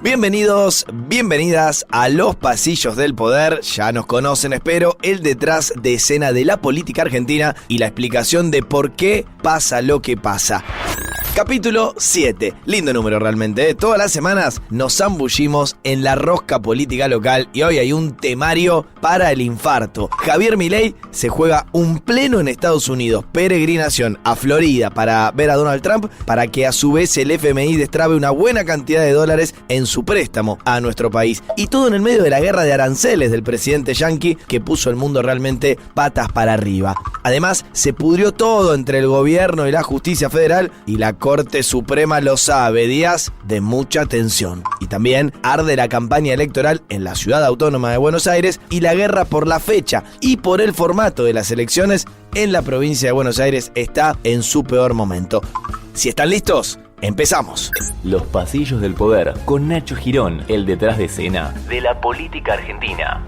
Bienvenidos, bienvenidas a Los Pasillos del Poder. Ya nos conocen, espero, el detrás de escena de la política argentina y la explicación de por qué pasa lo que pasa. Capítulo 7. Lindo número realmente, ¿eh? Todas las semanas nos zambullimos en la rosca política local y hoy hay un temario para el infarto. Javier Milei se juega un pleno en Estados Unidos, peregrinación a Florida para ver a Donald Trump, para que a su vez el FMI destrabe una buena cantidad de dólares en su préstamo a nuestro país. Y todo en el medio de la guerra de aranceles del presidente yanqui que puso el mundo realmente patas para arriba. Además, se pudrió todo entre el gobierno y la justicia federal y la Corte Suprema lo sabe, días de mucha tensión. Y también arde la campaña electoral en la ciudad autónoma de Buenos Aires y la guerra por la fecha y por el formato de las elecciones en la provincia de Buenos Aires está en su peor momento. Si están listos, empezamos. Los Pasillos del Poder con Nacho Girón, el detrás de escena de la política argentina.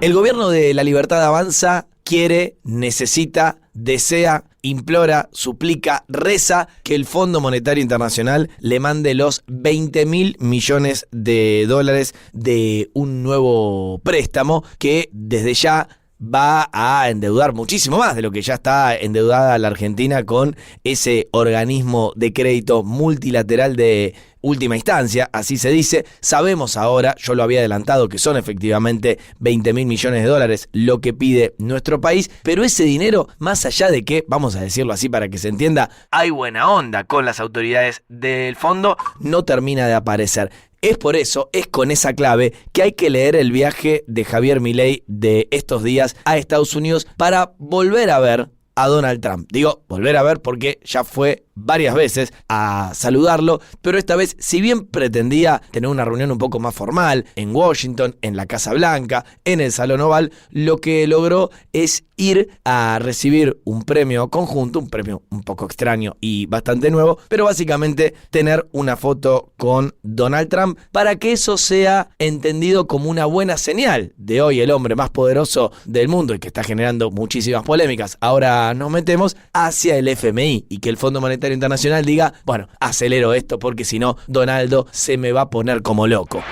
El gobierno de La Libertad Avanza quiere, necesita, desea, implora, suplica, reza que el Fondo Monetario Internacional le mande los 20.000 millones de dólares de un nuevo préstamo que desde ya va a endeudar muchísimo más de lo que ya está endeudada la Argentina con ese organismo de crédito multilateral de última instancia, así se dice. Sabemos ahora, yo lo había adelantado, que son efectivamente 20.000 millones de dólares lo que pide nuestro país, pero ese dinero, más allá de que, vamos a decirlo así para que se entienda, hay buena onda con las autoridades del fondo, no termina de aparecer. Es por eso, es con esa clave que hay que leer el viaje de Javier Milei de estos días a Estados Unidos para volver a ver a Donald Trump. Digo, volver a ver porque ya fue varias veces a saludarlo, pero esta vez, si bien pretendía tener una reunión un poco más formal en Washington, en la Casa Blanca, en el Salón Oval, lo que logró es ir a recibir un premio conjunto, un premio un poco extraño y bastante nuevo, pero básicamente tener una foto con Donald Trump para que eso sea entendido como una buena señal de hoy el hombre más poderoso del mundo y que está generando muchísimas polémicas. Ahora nos metemos hacia el FMI y que el Fondo Monetario Internacional diga, bueno, acelero esto porque si no, Donaldo se me va a poner como loco.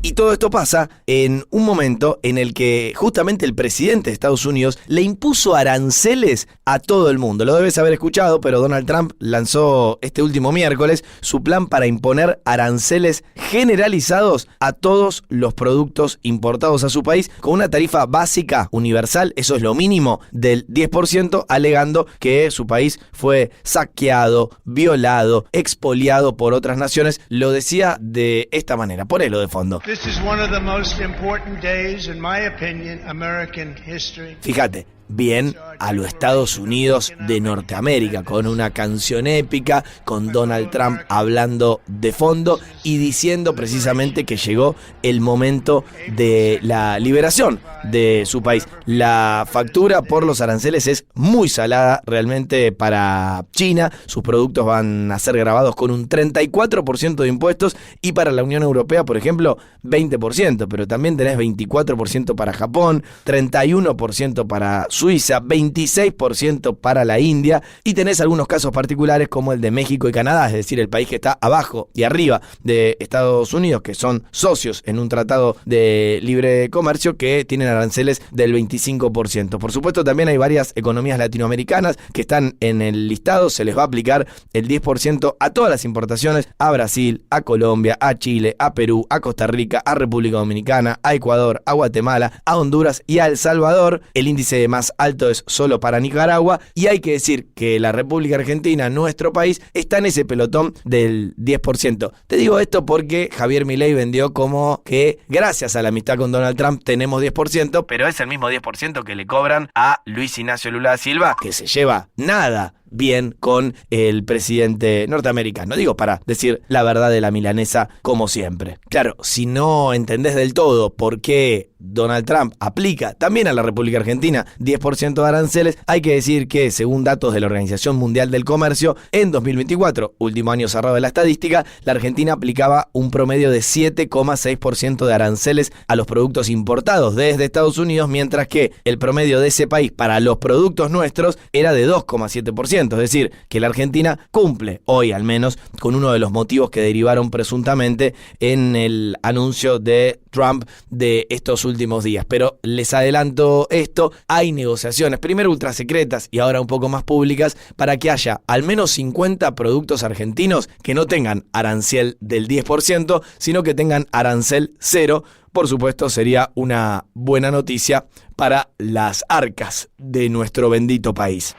Y todo esto pasa en un momento en el que justamente el presidente de Estados Unidos le impuso aranceles a todo el mundo. Lo debes haber escuchado, pero Donald Trump lanzó este último miércoles su plan para imponer aranceles generalizados a todos los productos importados a su país con una tarifa básica universal, eso es lo mínimo, del 10%, alegando que su país fue saqueado, violado, expoliado por otras naciones. Lo decía de esta manera, ponelo de fondo. This is one of the most important days, in my opinion, American history. Fíjate, bien a los Estados Unidos de Norteamérica, con una canción épica, con Donald Trump hablando de fondo y diciendo precisamente que llegó el momento de la liberación de su país. La factura por los aranceles es muy salada realmente para China. Sus productos van a ser grabados con un 34% de impuestos y para la Unión Europea, por ejemplo, 20%, pero también tenés 24% para Japón, 31% para Suiza, 26% para la India y tenés algunos casos particulares como el de México y Canadá, es decir, el país que está abajo y arriba de Estados Unidos, que son socios en un tratado de libre comercio que tienen aranceles del 25%. Por supuesto, también hay varias economías latinoamericanas que están en el listado, se les va a aplicar el 10% a todas las importaciones, a Brasil, a Colombia, a Chile, a Perú, a Costa Rica, a República Dominicana, a Ecuador, a Guatemala, a Honduras y a El Salvador. El índice más alto es solo para Nicaragua y hay que decir que la República Argentina, nuestro país, está en ese pelotón del 10%. Te digo esto porque Javier Milei vendió como que gracias a la amistad con Donald Trump tenemos 10%, pero es el mismo 10% que le cobran a Luis Ignacio Lula da Silva, que se lleva nada bien con el presidente norteamericano. Digo, para decir la verdad de la milanesa, como siempre. Claro, si no entendés del todo por qué Donald Trump aplica también a la República Argentina 10% de aranceles, hay que decir que, según datos de la Organización Mundial del Comercio, en 2024, último año cerrado de la estadística, la Argentina aplicaba un promedio de 7,6% de aranceles a los productos importados desde Estados Unidos, mientras que el promedio de ese país para los productos nuestros era de 2,7%. 10%, es decir, que la Argentina cumple hoy al menos con uno de los motivos que derivaron presuntamente en el anuncio de Trump de estos últimos días. Pero les adelanto esto, hay negociaciones, primero ultrasecretas y ahora un poco más públicas, para que haya al menos 50 productos argentinos que no tengan arancel del 10%, sino que tengan arancel cero. Por supuesto, sería una buena noticia para las arcas de nuestro bendito país.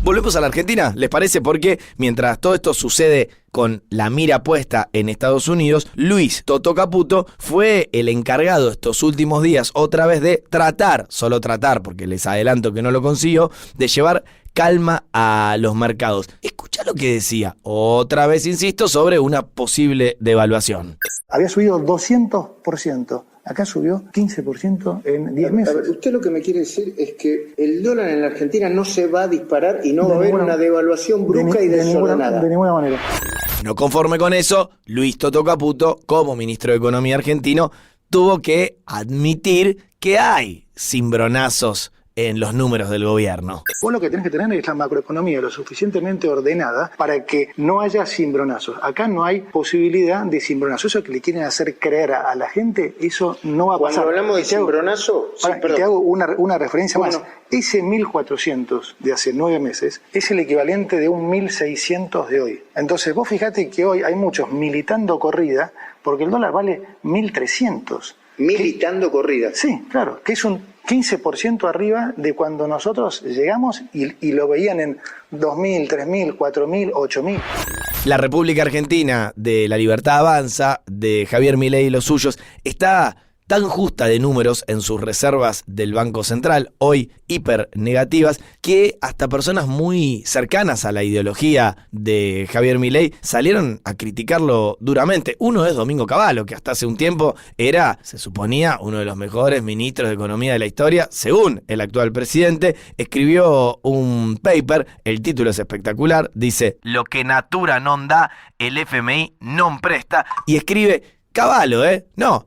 Volvemos a la Argentina, ¿les parece? Porque mientras todo esto sucede con la mira puesta en Estados Unidos, Luis Toto Caputo fue el encargado estos últimos días otra vez de tratar, solo tratar, porque les adelanto que no lo consiguió, de llevar calma a los mercados. Escucha lo que decía, otra vez insisto, sobre una posible devaluación. Había subido 200%. Acá subió 15% en 10 meses. A ver, usted lo que me quiere decir es que el dólar en la Argentina no se va a disparar y no va a haber una devaluación brusca y desordenada. De ninguna manera. No conforme con eso, Luis Toto Caputo, como ministro de Economía argentino, tuvo que admitir que hay cimbronazos en los números del gobierno. Vos lo que tenés que tener es la macroeconomía lo suficientemente ordenada para que no haya cimbronazos. Acá no hay posibilidad de cimbronazos. Eso que le quieren hacer creer a la gente, eso no va a pasar. Cuando hablamos de cimbronazo, te hago una referencia más. Ese 1.400 de hace 9 meses es el equivalente de un 1.600 de hoy. Entonces vos fijate que hoy hay muchos militando corrida porque el dólar vale 1.300. Militando corrida. Sí, claro, que es un 15% arriba de cuando nosotros llegamos y lo veían en 2.000, 3.000, 4.000, 8.000. La República Argentina de la Libertad Avanza, de Javier Milei y los suyos, está tan justa de números en sus reservas del Banco Central, hoy hiper negativas, que hasta personas muy cercanas a la ideología de Javier Milei salieron a criticarlo duramente. Uno es Domingo Cavallo, que hasta hace un tiempo era, se suponía, uno de los mejores ministros de Economía de la historia, según el actual presidente. Escribió un paper, el título es espectacular, dice "Lo que natura non da, el FMI non presta", y escribe Cavallo, no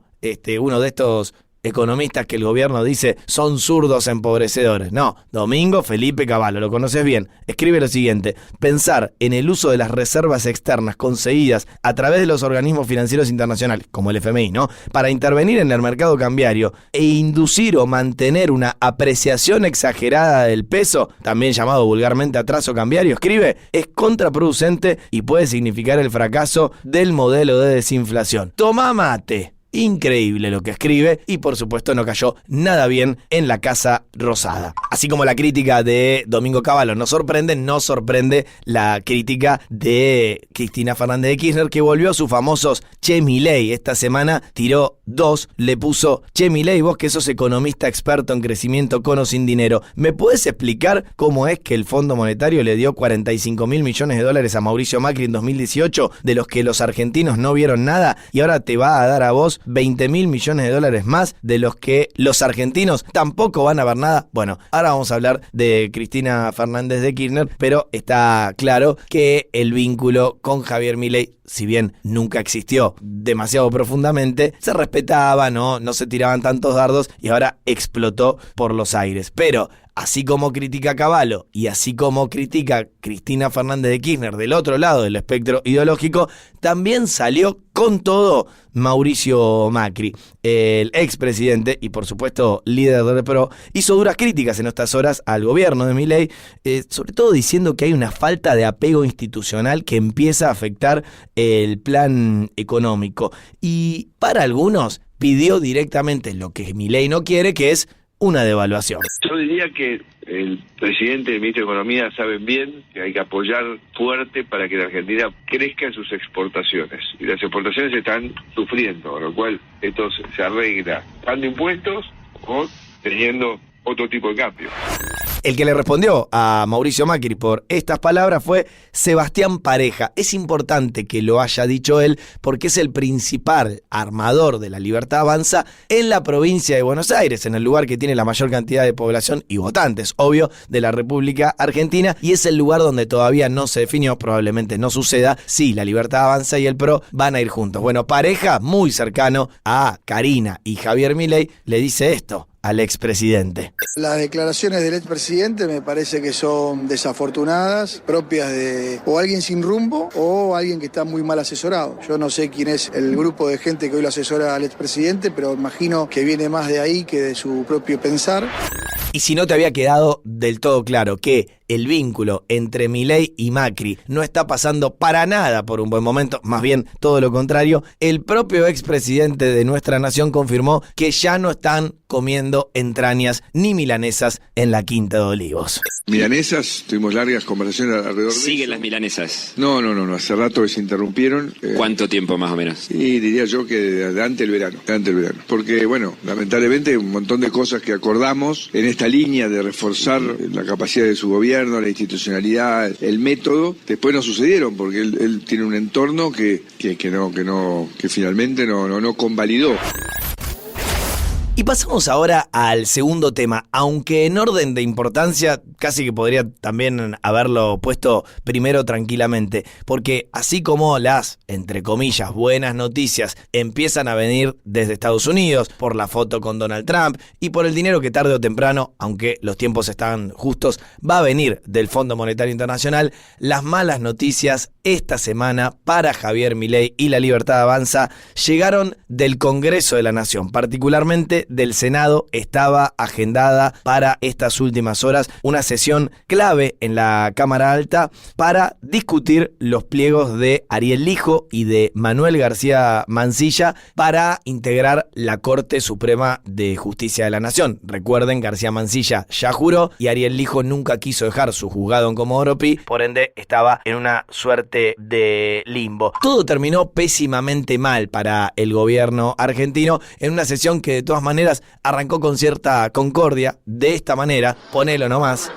uno de estos economistas que el gobierno dice son zurdos empobrecedores. No, Domingo Felipe Cavallo, lo conoces bien. Escribe lo siguiente: pensar en el uso de las reservas externas conseguidas a través de los organismos financieros internacionales, como el FMI, ¿no?, para intervenir en el mercado cambiario e inducir o mantener una apreciación exagerada del peso, también llamado vulgarmente atraso cambiario, escribe, es contraproducente y puede significar el fracaso del modelo de desinflación. Tomá mate. Increíble lo que escribe y por supuesto no cayó nada bien en la Casa Rosada. Así como la crítica de Domingo Cavallo no sorprende la crítica de Cristina Fernández de Kirchner, que volvió a sus famosos Che Milei. Esta semana tiró 2, le puso: Che Milei, vos que sos economista experto en crecimiento con o sin dinero, ¿me podés explicar cómo es que el Fondo Monetario le dio 45.000 millones de dólares a Mauricio Macri en 2018, de los que los argentinos no vieron nada, y ahora te va a dar a vos 20.000 millones de dólares más, de los que los argentinos tampoco van a ver nada? Bueno, ahora vamos a hablar de Cristina Fernández de Kirchner, pero está claro que el vínculo con Javier Milei, si bien nunca existió demasiado profundamente, se respetaba, no se tiraban tantos dardos y ahora explotó por los aires. Pero así como critica Cavallo y así como critica Cristina Fernández de Kirchner del otro lado del espectro ideológico, también salió con todo Mauricio Macri, el expresidente y por supuesto líder del PRO. Hizo duras críticas en estas horas al gobierno de Milei, sobre todo diciendo que hay una falta de apego institucional que empieza a afectar el plan económico. Y para algunos pidió directamente lo que Milei no quiere, que es una devaluación. Yo diría que el presidente y el ministro de Economía saben bien que hay que apoyar fuerte para que la Argentina crezca en sus exportaciones. Y las exportaciones están sufriendo, con lo cual esto se arregla dando impuestos o teniendo otro tipo de cambio. El que le respondió a Mauricio Macri por estas palabras fue Sebastián Pareja. Es importante que lo haya dicho él porque es el principal armador de la Libertad Avanza en la provincia de Buenos Aires, en el lugar que tiene la mayor cantidad de población y votantes, obvio, de la República Argentina, y es el lugar donde todavía no se definió, probablemente no suceda, si la Libertad Avanza y el PRO van a ir juntos. Bueno, Pareja, muy cercano a Karina y Javier Milei, le dice esto al expresidente. Las declaraciones del expresidente me parece que son desafortunadas, propias de o alguien sin rumbo o alguien que está muy mal asesorado. Yo no sé quién es el grupo de gente que hoy lo asesora al expresidente, pero imagino que viene más de ahí que de su propio pensar. Y si no te había quedado del todo claro que el vínculo entre Milei y Macri no está pasando para nada por un buen momento, más bien todo lo contrario, el propio expresidente de nuestra nación confirmó que ya no están comiendo entrañas ni milanesas en la Quinta de Olivos. Milanesas, tuvimos largas conversaciones alrededor de ¿Siguen eso. las milanesas? No, hace rato que se interrumpieron. ¿Cuánto tiempo más o menos? Y diría yo que de antes del verano. Porque, bueno, lamentablemente un montón de cosas que acordamos en esta línea de reforzar la capacidad de su gobierno, la institucionalidad, el método, después no sucedieron porque él tiene un entorno que finalmente no convalidó. Y pasamos ahora al segundo tema, aunque en orden de importancia casi que podría también haberlo puesto primero tranquilamente, porque así como las, entre comillas, buenas noticias empiezan a venir desde Estados Unidos por la foto con Donald Trump y por el dinero que tarde o temprano, aunque los tiempos están justos, va a venir del Fondo Monetario Internacional, las malas noticias esta semana para Javier Milei y La Libertad Avanza llegaron del Congreso de la Nación, particularmente del Senado. Estaba agendada para estas últimas horas una sesión clave en la Cámara Alta para discutir los pliegos de Ariel Lijo y de Manuel García Mansilla para integrar la Corte Suprema de Justicia de la Nación. Recuerden, García Mansilla ya juró y Ariel Lijo nunca quiso dejar su juzgado en Comodoro Pi, por ende estaba en una suerte de limbo. Todo terminó pésimamente mal para el gobierno argentino en una sesión que de todas maneras arrancó con cierta concordia. De esta manera, ponelo nomás.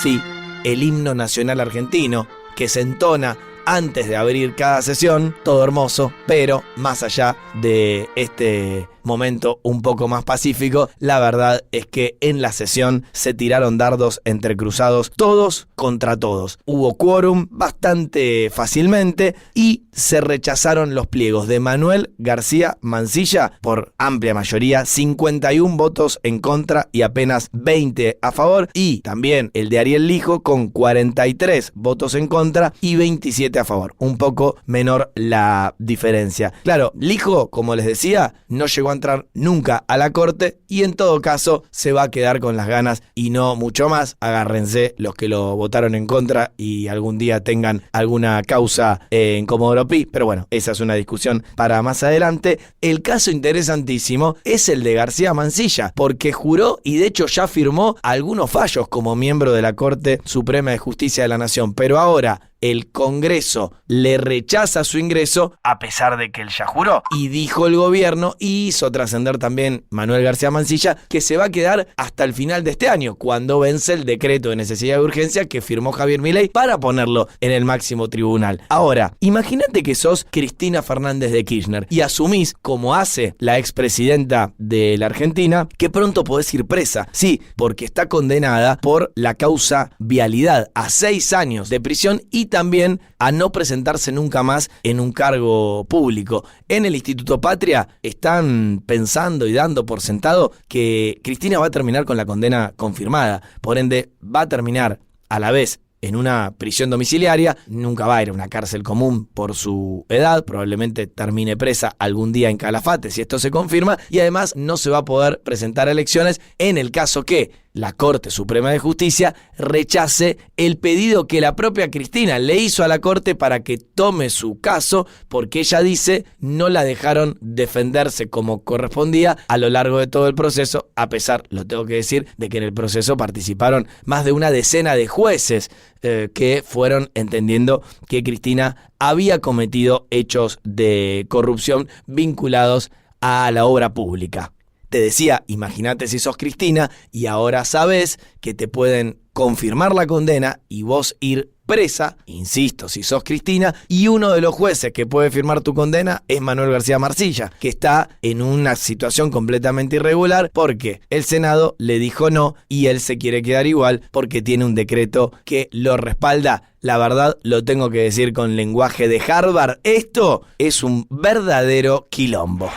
Sí, el himno nacional argentino que se entona antes de abrir cada sesión, todo hermoso, pero más allá de este momento un poco más pacífico, la verdad es que en la sesión se tiraron dardos entrecruzados, todos contra todos. Hubo quórum bastante fácilmente y se rechazaron los pliegos de Manuel García Mansilla por amplia mayoría, 51 votos en contra y apenas 20 a favor, y también el de Ariel Lijo con 43 votos en contra y 27 a favor. Un poco menor la diferencia. Claro, Lijo, como les decía, no llegó a entrar nunca a la corte y en todo caso se va a quedar con las ganas y no mucho más. Agárrense los que lo votaron en contra y algún día tengan alguna causa en Comodoro Pi, pero bueno, esa es una discusión para más adelante. El caso interesantísimo es el de García Mansilla, porque juró y de hecho ya firmó algunos fallos como miembro de la Corte Suprema de Justicia de la Nación, pero ahora el Congreso le rechaza su ingreso a pesar de que él ya juró. Y dijo el gobierno, y hizo trascender también Manuel García Mansilla, que se va a quedar hasta el final de este año, cuando vence el decreto de necesidad de urgencia que firmó Javier Milei para ponerlo en el máximo tribunal. Ahora, imagínate que sos Cristina Fernández de Kirchner y asumís, como hace la expresidenta de la Argentina, que pronto podés ir presa. Sí, porque está condenada por la causa vialidad a 6 años de prisión y también a no presentarse nunca más en un cargo público. En el Instituto Patria están pensando y dando por sentado que Cristina va a terminar con la condena confirmada. Por ende, va a terminar a la vez en una prisión domiciliaria, nunca va a ir a una cárcel común por su edad, probablemente termine presa algún día en Calafate si esto se confirma, y además no se va a poder presentar a elecciones en el caso que la Corte Suprema de Justicia rechace el pedido que la propia Cristina le hizo a la Corte para que tome su caso, porque ella dice no la dejaron defenderse como correspondía a lo largo de todo el proceso, a pesar, lo tengo que decir, de que en el proceso participaron más de una decena de jueces que fueron entendiendo que Cristina había cometido hechos de corrupción vinculados a la obra pública. Te decía, imagínate si sos Cristina y ahora sabes que te pueden confirmar la condena y vos ir presa, insisto, si sos Cristina, y uno de los jueces que puede firmar tu condena es Manuel García Marcilla, que está en una situación completamente irregular porque el Senado le dijo no y él se quiere quedar igual porque tiene un decreto que lo respalda. La verdad, lo tengo que decir con lenguaje de Harvard, esto es un verdadero quilombo.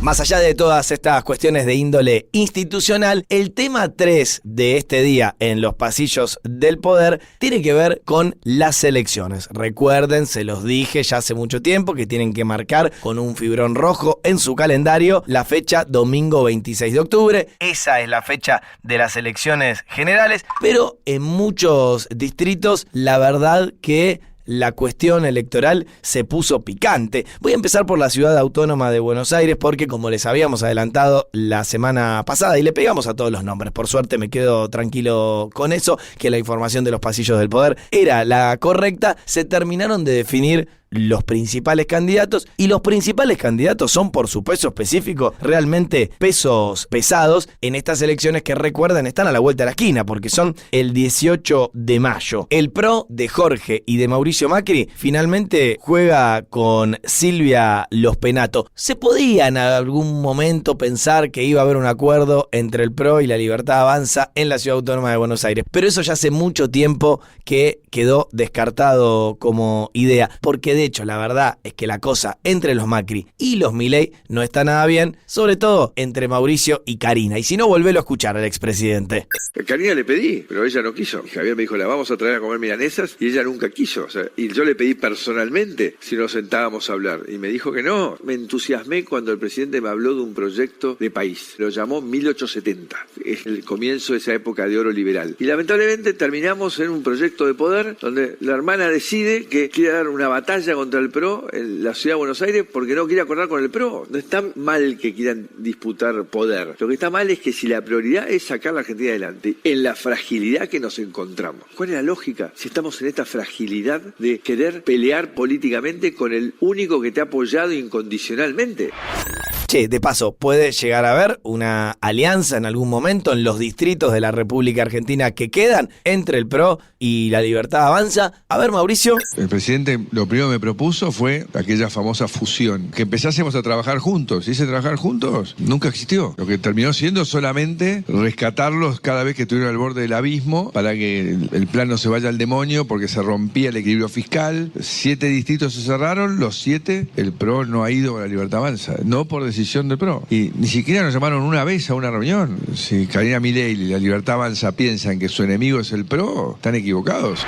Más allá de todas estas cuestiones de índole institucional, el tema 3 de este día en los pasillos del poder tiene que ver con las elecciones. Recuerden, se los dije ya hace mucho tiempo, que tienen que marcar con un fibrón rojo en su calendario la fecha domingo 26 de octubre. Esa es la fecha de las elecciones generales, pero en muchos distritos la verdad que la cuestión electoral se puso picante. Voy a empezar por la Ciudad Autónoma de Buenos Aires porque, como les habíamos adelantado la semana pasada y le pegamos a todos los nombres, por suerte me quedo tranquilo con eso, que la información de los pasillos del poder era la correcta, se terminaron de definir los principales candidatos, y los principales candidatos son, por su peso específico, realmente pesos pesados en estas elecciones que, recuerden, están a la vuelta de la esquina porque son el 18 de mayo. El PRO de Jorge y de Mauricio Macri finalmente juega con Silvia Los Penato. Se podía en algún momento pensar que iba a haber un acuerdo entre el PRO y la Libertad Avanza en la Ciudad Autónoma de Buenos Aires, pero eso ya hace mucho tiempo que quedó descartado como idea, porque de hecho la verdad es que la cosa entre los Macri y los Milei no está nada bien, sobre todo entre Mauricio y Karina. Y si no, volvelo a escuchar al expresidente. A Karina le pedí, pero ella no quiso. Javier me dijo, la vamos a traer a comer milanesas, y ella nunca quiso. O sea, y yo le pedí personalmente si nos sentábamos a hablar, y me dijo que no. Me entusiasmé cuando el presidente me habló de un proyecto de país. Lo llamó 1870. Es el comienzo de esa época de oro liberal. Y lamentablemente terminamos en un proyecto de poder donde la hermana decide que quiere dar una batalla contra el PRO en la Ciudad de Buenos Aires porque no quiere acordar con el PRO. No está mal que quieran disputar poder. Lo que está mal es que si la prioridad es sacar a la Argentina adelante, en la fragilidad que nos encontramos. ¿Cuál es la lógica? Si estamos en esta fragilidad de querer pelear políticamente con el único que te ha apoyado incondicionalmente. Che, de paso, ¿puede llegar a haber una alianza en algún momento en los distritos de la República Argentina que quedan entre el PRO y la Libertad Avanza? A ver, Mauricio. El presidente lo primero que me propuso fue aquella famosa fusión, que empezásemos a trabajar juntos. Y ese trabajar juntos nunca existió. Lo que terminó siendo solamente rescatarlos cada vez que estuvieron al borde del abismo para que el plan no se vaya al demonio porque se rompía el equilibrio fiscal. 7 distritos se cerraron, los 7, el PRO no ha ido a la Libertad Avanza. No por decisión del PRO. Y ni siquiera nos llamaron una vez a una reunión. Si Karina Milei y la Libertad Avanza piensan que su enemigo es el PRO, están equivocados.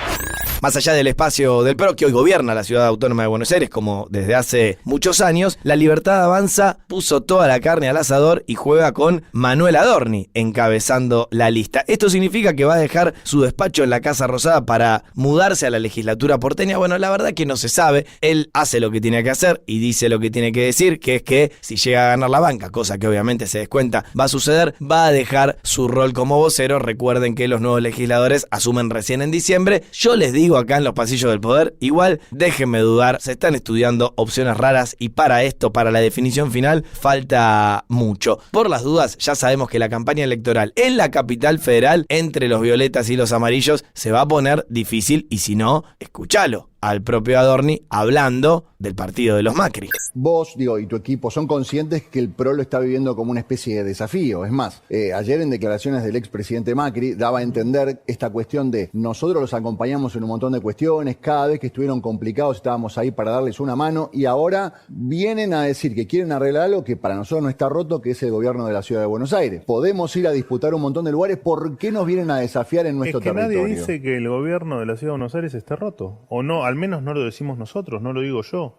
Más allá del espacio del PRO que hoy gobierna la Ciudad Autónoma de Buenos Aires, como desde hace muchos años, la Libertad Avanza puso toda la carne al asador y juega con Manuel Adorni encabezando la lista. Esto significa que va a dejar su despacho en la Casa Rosada para mudarse a la legislatura porteña. Bueno, la verdad que no se sabe. Él hace lo que tiene que hacer y dice lo que tiene que decir, que es que si llega a ganar la banca, cosa que obviamente se descuenta va a suceder, va a dejar su rol como vocero. Recuerden que los nuevos legisladores asumen recién en diciembre. Yo les digo acá en los pasillos del poder, igual déjenme dudar, se están estudiando opciones raras y para esto, para la definición final, falta mucho. Por las dudas, ya sabemos que la campaña electoral en la capital federal entre los violetas y los amarillos se va a poner difícil y si no, escúchalo al propio Adorni hablando del partido de los Macri. Vos, y tu equipo son conscientes que el PRO lo está viviendo como una especie de desafío. Es más, ayer en declaraciones del expresidente Macri daba a entender esta cuestión de nosotros los acompañamos en un montón de cuestiones, cada vez que estuvieron complicados estábamos ahí para darles una mano y ahora vienen a decir que quieren arreglar algo que para nosotros no está roto, que es el gobierno de la Ciudad de Buenos Aires. Podemos ir a disputar un montón de lugares, ¿por qué nos vienen a desafiar en nuestro territorio? Nadie dice que el gobierno de la Ciudad de Buenos Aires esté roto, o no, al menos no lo decimos nosotros, no lo digo yo.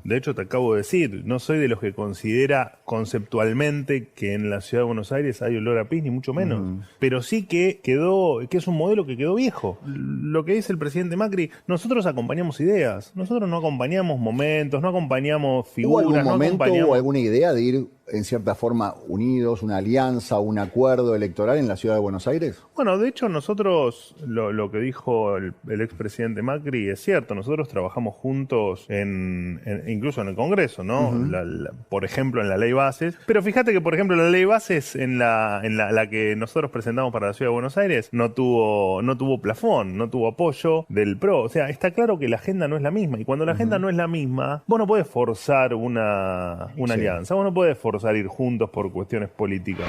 De hecho, te acabo de decir, no soy de los que considera conceptualmente que en la Ciudad de Buenos Aires hay olor a pis, ni mucho menos. Pero sí que es un modelo que quedó viejo. Lo que dice el presidente Macri, nosotros acompañamos ideas, nosotros no acompañamos momentos, no acompañamos figuras. ¿Hubo algún momento o alguna idea de ir en cierta forma unidos, una alianza, un acuerdo electoral en la ciudad de Buenos Aires? Bueno, de hecho nosotros, lo que dijo el expresidente Macri es cierto, nosotros trabajamos juntos incluso en el Congreso, ¿no? Por ejemplo, en la ley bases, pero fíjate que, por ejemplo, la ley bases en la que nosotros presentamos para la ciudad de Buenos Aires no tuvo plafón, no tuvo apoyo del PRO, o sea, está claro que la agenda no es la misma, y cuando la agenda no es la misma, vos no podés forzar una alianza, vos no podés forzar ir juntos por cuestiones políticas.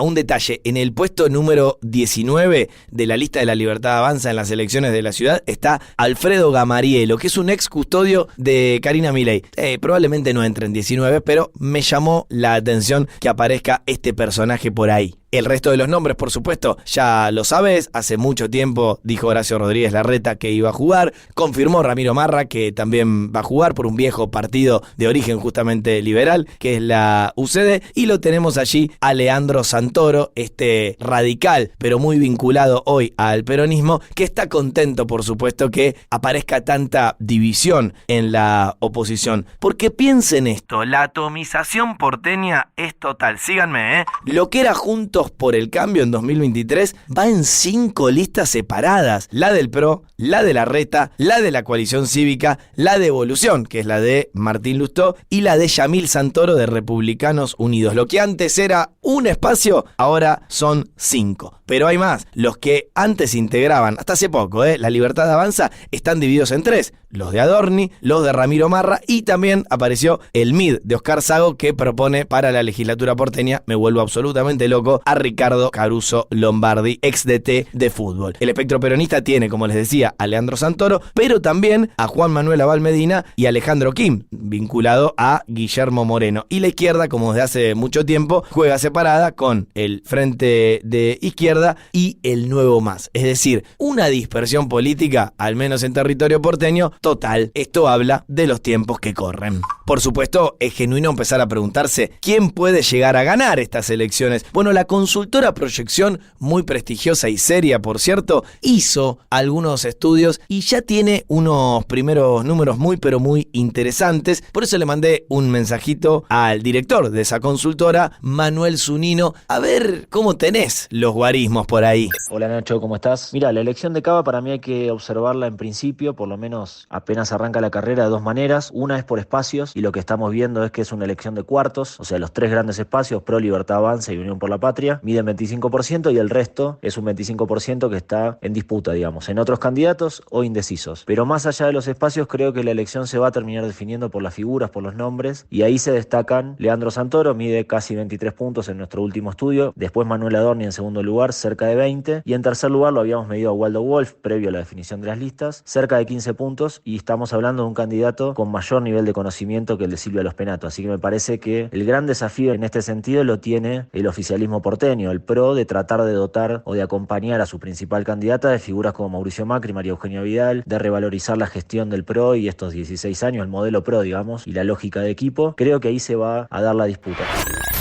Un detalle, en el puesto número 19 de la lista de La Libertad Avanza en las elecciones de la ciudad está Alfredo Gamarielo, que es un ex custodio de Karina Milei. Probablemente no entre en 19, pero me llamó la atención que aparezca este personaje por ahí. El resto de los nombres, por supuesto, ya lo sabes. Hace mucho tiempo dijo Horacio Rodríguez Larreta que iba a jugar. Confirmó Ramiro Marra que también va a jugar por un viejo partido de origen justamente liberal, que es la UCD. Y lo tenemos allí a Leandro Santoro, este radical, pero muy vinculado hoy al peronismo, que está contento, por supuesto, que aparezca tanta división en la oposición. Porque piensen esto, la atomización porteña es total. Síganme, Lo que era Juntos por el Cambio en 2023 va en 5 listas separadas: la del PRO, la de Larreta, la de la Coalición Cívica, la de Evolución, que es la de Martín Lustó, y la de Yamil Santoro de Republicanos Unidos. Lo que antes era un espacio, ahora son 5. Pero hay más. Los que antes integraban, hasta hace poco, La Libertad Avanza, están divididos en 3. Los de Adorni, los de Ramiro Marra, y también apareció el MID de Oscar Sago, que propone para la legislatura porteña, me vuelvo absolutamente loco, a Ricardo Caruso Lombardi, ex DT de fútbol. El espectro peronista tiene, como les decía, a Leandro Santoro, pero también a Juan Manuel Abal Medina y Alejandro Kim, vinculado a Guillermo Moreno. Y la izquierda, como desde hace mucho tiempo, juega separada con el Frente de Izquierda y el Nuevo Más. Es decir, una dispersión política, al menos en territorio porteño, total. Esto habla de los tiempos que corren. Por supuesto, es genuino empezar a preguntarse quién puede llegar a ganar estas elecciones. Bueno, la consultora Proyección, muy prestigiosa y seria, por cierto, hizo algunos estudios y ya tiene unos primeros números muy pero muy interesantes. Por eso le mandé un mensajito al director de esa consultora, Manuel Zunino, a ver cómo tenés los guarismos por ahí. Hola Nacho, ¿cómo estás? Mira, la elección de Cava para mí hay que observarla en principio, por lo menos apenas arranca la carrera, de dos maneras. Una es por espacios, y lo que estamos viendo es que es una elección de cuartos, o sea, los 3 grandes espacios, PRO, Libertad Avanza y Unión por la Patria, miden 25% y el resto es un 25% que está en disputa, digamos, en otros candidatos o indecisos. Pero más allá de los espacios, creo que la elección se va a terminar definiendo por las figuras, por los nombres, y ahí se destacan Leandro Santoro, mide casi 23 puntos en nuestro último estudio, después Manuel Adorni en segundo lugar, cerca de 20, y en tercer lugar lo habíamos medido a Waldo Wolf, previo a la definición de las listas, cerca de 15 puntos, y estamos hablando de un candidato con mayor nivel de conocimiento que el de Silvia Los Penato, así que me parece que el gran desafío en este sentido lo tiene el oficialismo porteño, el PRO, de tratar de dotar o de acompañar a su principal candidata de figuras como Mauricio Macri, María Eugenia Vidal, de revalorizar la gestión del PRO y estos 16 años, el modelo PRO, digamos, y la lógica de equipo. Creo que ahí se va a dar la disputa.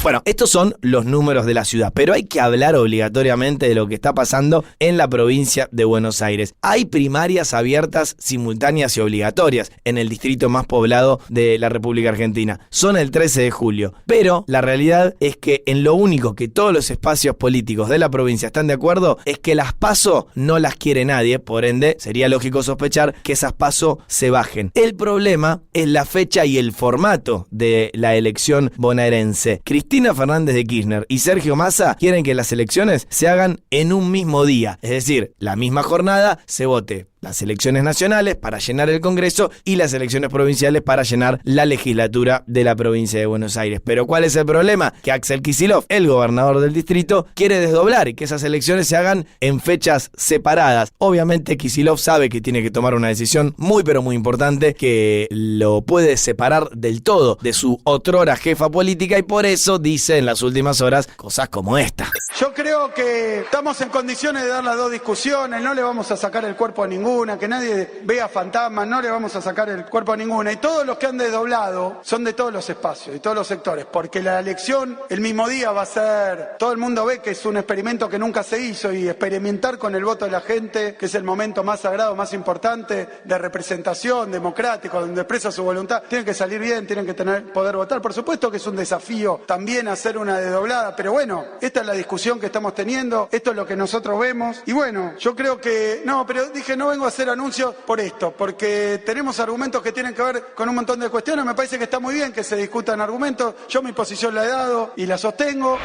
Bueno, estos son los números de la ciudad, pero hay que hablar obligatoriamente de lo que está pasando en la provincia de Buenos Aires. Hay primarias abiertas, simultáneas y obligatorias en el distrito más poblado de la República Argentina. Son el 13 de julio, pero la realidad es que en lo único que todos los espacios políticos de la provincia están de acuerdo es que las PASO no las quiere nadie, por ende sería lógico sospechar que esas PASO se bajen. El problema es la fecha y el formato de la elección bonaerense. Cristina Fernández de Kirchner y Sergio Massa quieren que las elecciones se hagan en un mismo día, es decir, la misma jornada se vote las elecciones nacionales para llenar el Congreso y las elecciones provinciales para llenar la legislatura de la provincia de Buenos Aires. Pero ¿cuál es el problema? Que Axel Kicillof, el gobernador del distrito, quiere desdoblar y que esas elecciones se hagan en fechas separadas. Obviamente Kicillof sabe que tiene que tomar una decisión muy pero muy importante que lo puede separar del todo de su otrora jefa política, y por eso dice en las últimas horas cosas como esta. Yo creo que estamos en condiciones de dar las dos discusiones, no le vamos a sacar el cuerpo a ninguno. ninguna, que nadie vea fantasmas, no le vamos a sacar el cuerpo a ninguna. Y todos los que han desdoblado son de todos los espacios y todos los sectores, porque la elección el mismo día va a ser, todo el mundo ve que es un experimento que nunca se hizo, y experimentar con el voto de la gente, que es el momento más sagrado, más importante de representación democrático, donde expresa su voluntad, tienen que salir bien, tienen que poder votar. Por supuesto que es un desafío también hacer una desdoblada, pero bueno, esta es la discusión que estamos teniendo, esto es lo que nosotros vemos, y bueno, yo creo que, no vengo a hacer anuncios por esto, porque tenemos argumentos que tienen que ver con un montón de cuestiones. Me parece que está muy bien que se discutan argumentos, yo mi posición la he dado y la sostengo.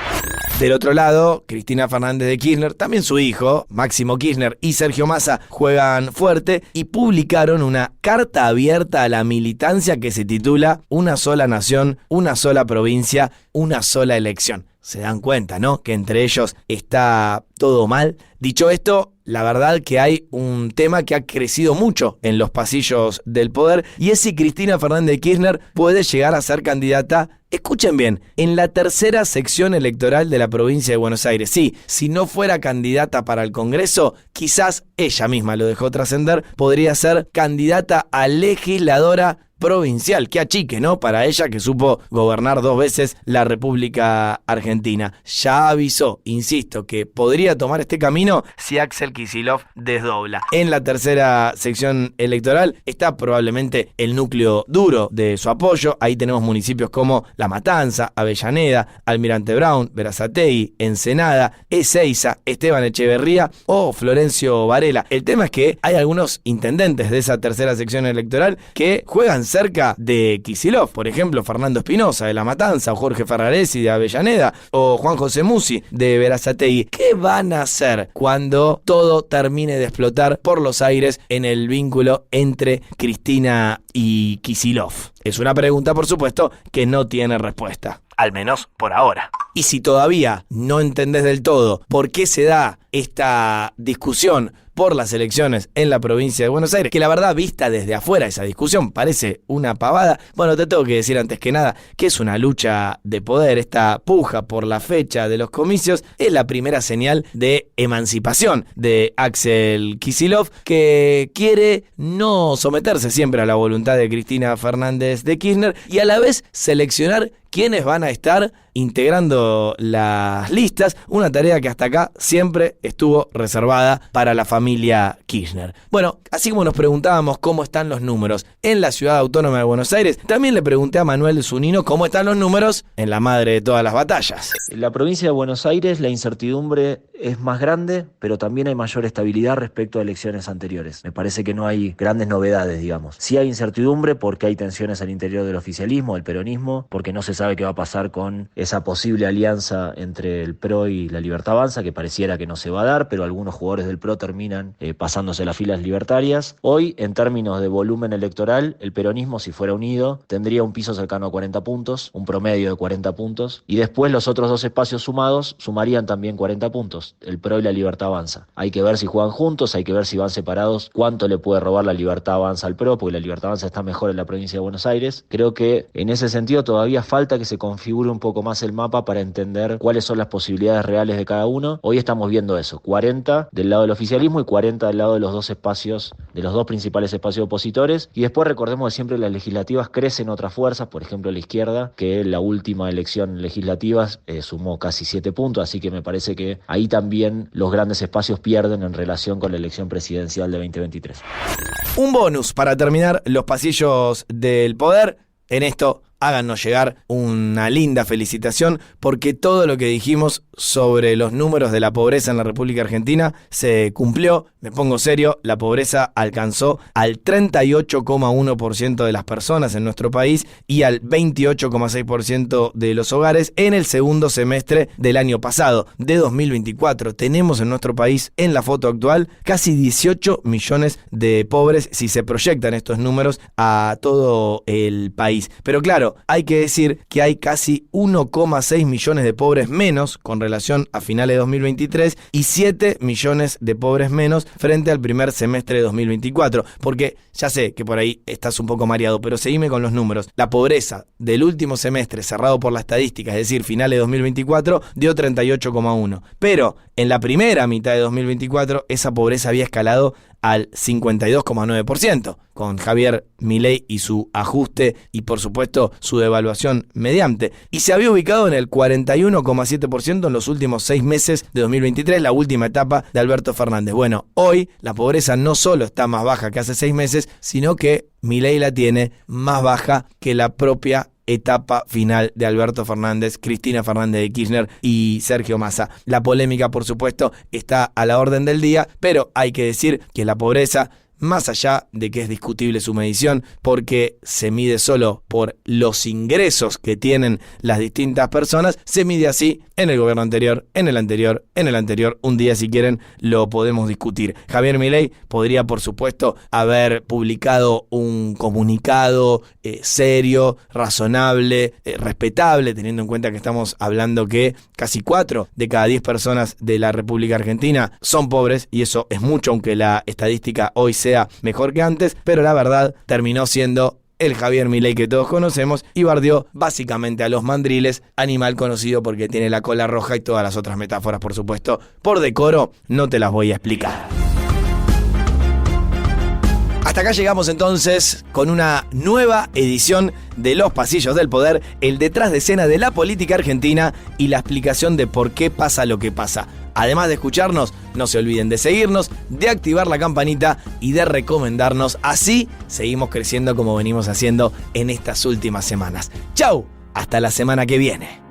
Del otro lado, Cristina Fernández de Kirchner, también su hijo, Máximo Kirchner, y Sergio Massa juegan fuerte y publicaron una carta abierta a la militancia que se titula Una sola nación, una sola provincia, una sola elección. Se dan cuenta, ¿no?, que entre ellos está todo mal. Dicho esto, la verdad que hay un tema que ha crecido mucho en los pasillos del poder, y es si Cristina Fernández de Kirchner puede llegar a ser candidata, escuchen bien, en la tercera sección electoral de la provincia de Buenos Aires. Sí, si no fuera candidata para el Congreso, quizás ella misma lo dejó trascender, podría ser candidata a legisladora provincial. Qué achique, ¿no?, para ella, que supo gobernar 2 veces la República Argentina. Ya avisó, insisto, que podría tomar este camino si Axel Kicillof desdobla. En la tercera sección electoral está probablemente el núcleo duro de su apoyo. Ahí tenemos municipios como La Matanza, Avellaneda, Almirante Brown, Berazategui, Ensenada, Ezeiza, Esteban Echeverría o Florencio Varela. El tema es que hay algunos intendentes de esa tercera sección electoral que juegan cerca de Kicillof, por ejemplo, Fernando Espinosa de La Matanza, o Jorge Ferraresi de Avellaneda, o Juan José Musi de Berazategui. ¿Qué van a hacer cuando todo termine de explotar por los aires en el vínculo entre Cristina y Kicillof? Es una pregunta, por supuesto, que no tiene respuesta, al menos por ahora. Y si todavía no entendés del todo por qué se da esta discusión por las elecciones en la provincia de Buenos Aires, que la verdad, vista desde afuera, esa discusión parece una pavada, bueno, te tengo que decir antes que nada que es una lucha de poder. Esta puja por la fecha de los comicios es la primera señal de emancipación de Axel Kicillof, que quiere no someterse siempre a la voluntad de Cristina Fernández de Kirchner y a la vez seleccionar quiénes van a estar integrando las listas, una tarea que hasta acá siempre estuvo reservada para la familia Kirchner. Bueno, así como nos preguntábamos cómo están los números en la Ciudad Autónoma de Buenos Aires, también le pregunté a Manuel Zunino cómo están los números en la madre de todas las batallas. En la provincia de Buenos Aires la incertidumbre es más grande, pero también hay mayor estabilidad respecto a elecciones anteriores. Me parece que no hay grandes novedades, digamos. Sí hay incertidumbre porque hay tensiones al interior del oficialismo, del peronismo, porque no se sabe qué va a pasar con esa posible alianza entre el PRO y la Libertad Avanza, que pareciera que no se va a dar, pero algunos jugadores del PRO terminan pasándose a las filas libertarias. Hoy, en términos de volumen electoral, el peronismo, si fuera unido, tendría un piso cercano a 40 puntos, un promedio de 40 puntos, y después los otros 2 espacios sumados sumarían también 40 puntos, el PRO y la Libertad Avanza. Hay que ver si juegan juntos, hay que ver si van separados, cuánto le puede robar la Libertad Avanza al PRO, porque la Libertad Avanza está mejor en la provincia de Buenos Aires. Creo que en ese sentido todavía falta que se configure un poco más el mapa para entender cuáles son las posibilidades reales de cada uno. Hoy estamos viendo eso, 40 del lado del oficialismo y 40 del lado de los 2 espacios, de los 2 principales espacios opositores, y después recordemos que siempre las legislativas crecen otras fuerzas, por ejemplo la izquierda, que en la última elección legislativa sumó casi 7 puntos, así que me parece que ahí también los grandes espacios pierden en relación con la elección presidencial de 2023. Un bonus para terminar los pasillos del poder. En esto, háganos llegar una linda felicitación, porque todo lo que dijimos sobre los números de la pobreza en la República Argentina se cumplió. Me pongo serio, la pobreza alcanzó al 38,1% de las personas en nuestro país y al 28,6% de los hogares en el segundo semestre del año pasado, de 2024. Tenemos en nuestro país, en la foto actual, casi 18 millones de pobres si se proyectan estos números a todo el país. Pero claro, hay que decir que hay casi 1,6 millones de pobres menos con relación a finales de 2023 y 7 millones de pobres menos frente al primer semestre de 2024. Porque ya sé que por ahí estás un poco mareado, pero seguime con los números. La pobreza del último semestre cerrado por la estadística, es decir, finales de 2024, dio 38,1. Pero en la primera mitad de 2024 esa pobreza había escalado al 52,9%, con Javier Milei y su ajuste y por supuesto su devaluación mediante. Y se había ubicado en el 41,7% en los últimos 6 meses de 2023, la última etapa de Alberto Fernández. Bueno, hoy la pobreza no solo está más baja que hace 6 meses, sino que Milei la tiene más baja que la propia etapa final de Alberto Fernández, Cristina Fernández de Kirchner y Sergio Massa. La polémica, por supuesto, está a la orden del día, pero hay que decir que la pobreza, más allá de que es discutible su medición, porque se mide solo por los ingresos que tienen las distintas personas, se mide así en el gobierno anterior, en el anterior, en el anterior. Un día, si quieren, lo podemos discutir. Javier Milei podría, por supuesto, haber publicado un comunicado serio, razonable, respetable, teniendo en cuenta que estamos hablando que casi 4 de cada 10 personas de la República Argentina son pobres, y eso es mucho, aunque la estadística hoy sea mejor que antes, pero la verdad terminó siendo el Javier Milei que todos conocemos y bardeó básicamente a los mandriles, animal conocido porque tiene la cola roja y todas las otras metáforas, por supuesto. Por decoro, no te las voy a explicar. Hasta acá llegamos entonces con una nueva edición de Los Pasillos del Poder, el detrás de escena de la política argentina y la explicación de por qué pasa lo que pasa. Además de escucharnos, no se olviden de seguirnos, de activar la campanita y de recomendarnos. Así seguimos creciendo como venimos haciendo en estas últimas semanas. ¡Chau! Hasta la semana que viene.